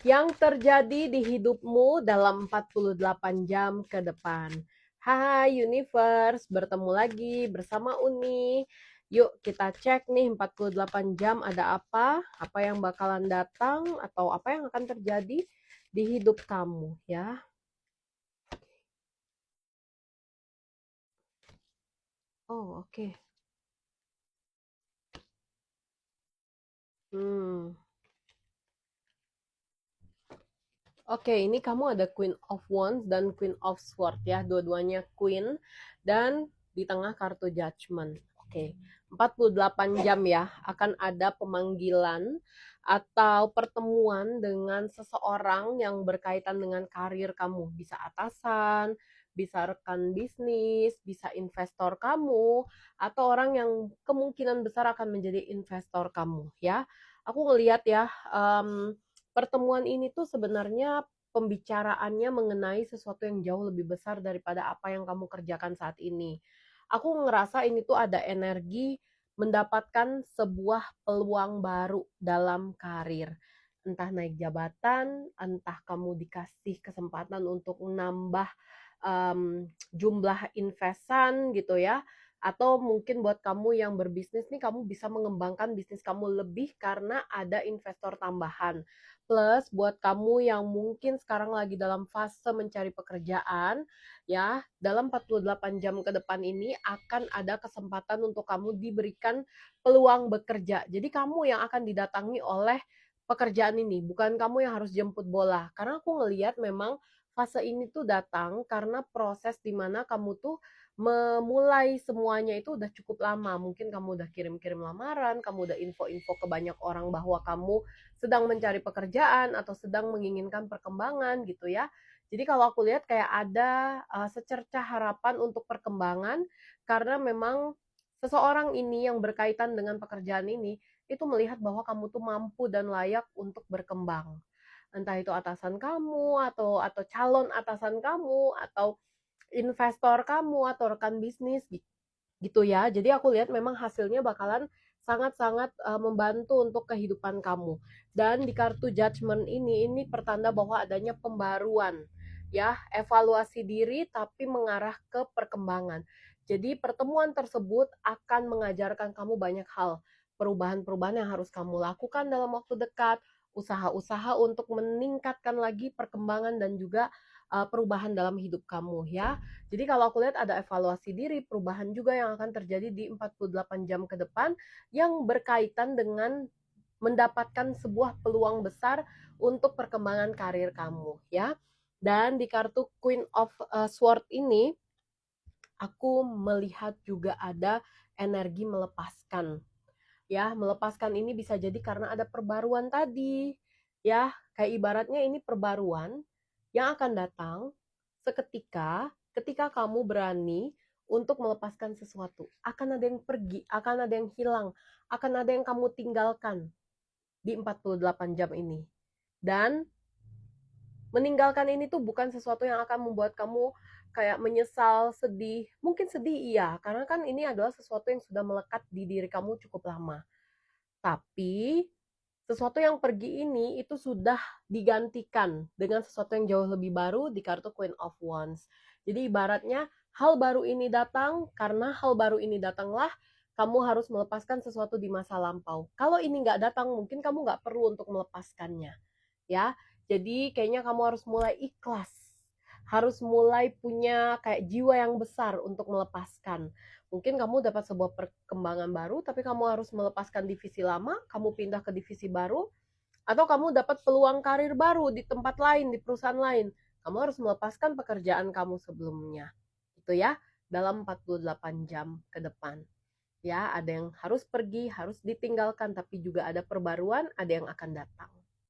yang terjadi di hidupmu dalam 48 jam ke depan. Hai Universe, bertemu lagi bersama Uni. Yuk kita cek nih 48 jam ada apa yang bakalan datang atau apa yang akan terjadi di hidup kamu ya. Oh, oke. Hmm. Oke, ini kamu ada Queen of Wands dan Queen of Swords ya, dua-duanya Queen dan di tengah kartu Judgment. Oke, 48 jam ya akan ada pemanggilan atau pertemuan dengan seseorang yang berkaitan dengan karir kamu. Bisa atasan, bisa rekan bisnis, bisa investor kamu, atau orang yang kemungkinan besar akan menjadi investor kamu ya. Aku ngelihat ya, pertemuan ini tuh sebenarnya pembicaraannya mengenai sesuatu yang jauh lebih besar daripada apa yang kamu kerjakan saat ini. Aku ngerasa ini tuh ada energi mendapatkan sebuah peluang baru dalam karir. Entah naik jabatan, entah kamu dikasih kesempatan untuk menambah jumlah investan gitu ya, atau mungkin buat kamu yang berbisnis nih, kamu bisa mengembangkan bisnis kamu lebih karena ada investor tambahan. Plus buat kamu yang mungkin sekarang lagi dalam fase mencari pekerjaan, ya, dalam 48 jam ke depan ini akan ada kesempatan untuk kamu diberikan peluang bekerja. Jadi kamu yang akan didatangi oleh pekerjaan ini, bukan kamu yang harus jemput bola. Karena aku ngelihat memang fase ini tuh datang karena proses dimana kamu tuh memulai semuanya itu udah cukup lama. Mungkin kamu udah kirim-kirim lamaran, kamu udah info-info ke banyak orang bahwa kamu sedang mencari pekerjaan atau sedang menginginkan perkembangan gitu ya. Jadi kalau aku lihat kayak ada secercah harapan untuk perkembangan karena memang seseorang ini yang berkaitan dengan pekerjaan ini itu melihat bahwa kamu tuh mampu dan layak untuk berkembang, entah itu atasan kamu atau calon atasan kamu atau investor kamu atau rekan bisnis gitu ya. Jadi aku lihat memang hasilnya bakalan sangat-sangat membantu untuk kehidupan kamu. Dan di kartu judgment ini pertanda bahwa adanya pembaruan ya, evaluasi diri tapi mengarah ke perkembangan. Jadi pertemuan tersebut akan mengajarkan kamu banyak hal, perubahan-perubahan yang harus kamu lakukan dalam waktu dekat, usaha-usaha untuk meningkatkan lagi perkembangan dan juga perubahan dalam hidup kamu ya. Jadi kalau aku lihat ada evaluasi diri, perubahan juga yang akan terjadi di 48 jam ke depan yang berkaitan dengan mendapatkan sebuah peluang besar untuk perkembangan karir kamu ya. Dan di kartu Queen of Sword ini aku melihat juga ada energi melepaskan. Ya, melepaskan ini bisa jadi karena ada perbaruan tadi. Ya, kayak ibaratnya ini perbaruan yang akan datang seketika ketika kamu berani untuk melepaskan sesuatu. Akan ada yang pergi, akan ada yang hilang, akan ada yang kamu tinggalkan di 48 jam ini. Dan meninggalkan ini tuh bukan sesuatu yang akan membuat kamu kayak menyesal, sedih. Mungkin sedih iya, karena kan ini adalah sesuatu yang sudah melekat di diri kamu cukup lama. Tapi sesuatu yang pergi ini itu sudah digantikan dengan sesuatu yang jauh lebih baru di kartu Queen of Wands. Jadi ibaratnya hal baru ini datang, karena hal baru ini datanglah kamu harus melepaskan sesuatu di masa lampau. Kalau ini nggak datang, mungkin kamu nggak perlu untuk melepaskannya. Ya, jadi kayaknya kamu harus mulai ikhlas. Harus mulai punya kayak jiwa yang besar untuk melepaskan. Mungkin kamu dapat sebuah perkembangan baru, tapi kamu harus melepaskan divisi lama, kamu pindah ke divisi baru, atau kamu dapat peluang karir baru di tempat lain, di perusahaan lain. Kamu harus melepaskan pekerjaan kamu sebelumnya. Itu ya, dalam 48 jam ke depan. Ya, ada yang harus pergi, harus ditinggalkan, tapi juga ada perbaruan, ada yang akan datang.